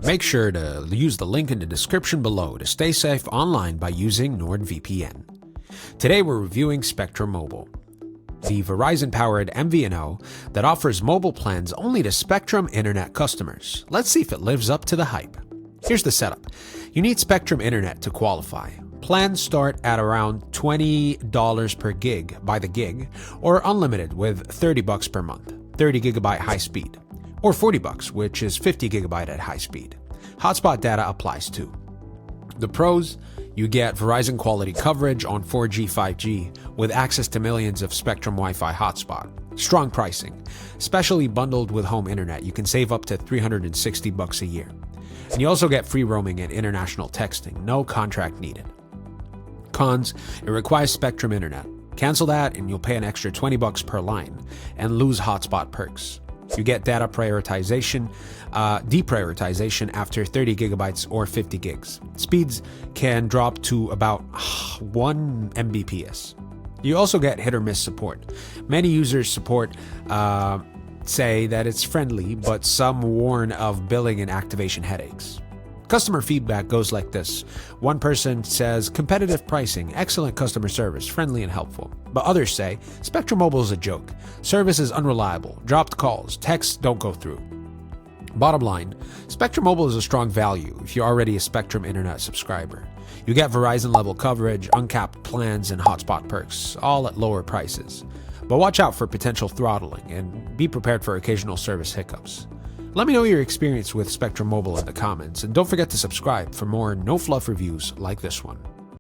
Make sure to use the link in the description below to stay safe online by using NordVPN. Today we're reviewing Spectrum Mobile, the Verizon-powered MVNO that offers mobile plans only to Spectrum Internet customers. Let's see if it lives up to the hype. Here's the setup. You need Spectrum Internet to qualify. Plans start at around $20 per gig by the gig, or unlimited with $30 per month, 30 gigabyte high speed, or $40, which is 50 gigabyte at high speed. Hotspot data applies too. The pros: you get Verizon quality coverage on 4G, 5G with access to millions of Spectrum Wi-Fi hotspot. Strong pricing. Specially bundled with home internet, you can save up to $360 a year. And you also get free roaming and international texting, no contract needed. Cons: it requires Spectrum Internet. Cancel that and you'll pay an extra $20 per line and lose hotspot perks. You get data deprioritization after 30 gigabytes or 50 gigs. Speeds can drop to about 1 Mbps. You also get hit or miss support. Many users say that it's friendly, but some warn of billing and activation headaches. Customer feedback goes like this. One person says, competitive pricing, excellent customer service, friendly and helpful. But others say, Spectrum Mobile is a joke. Service is unreliable, dropped calls, texts don't go through. Bottom line, Spectrum Mobile is a strong value if you're already a Spectrum Internet subscriber. You get Verizon level coverage, uncapped plans, and hotspot perks, all at lower prices. But watch out for potential throttling and be prepared for occasional service hiccups. Let me know your experience with Spectrum Mobile in the comments, and don't forget to subscribe for more no-fluff reviews like this one.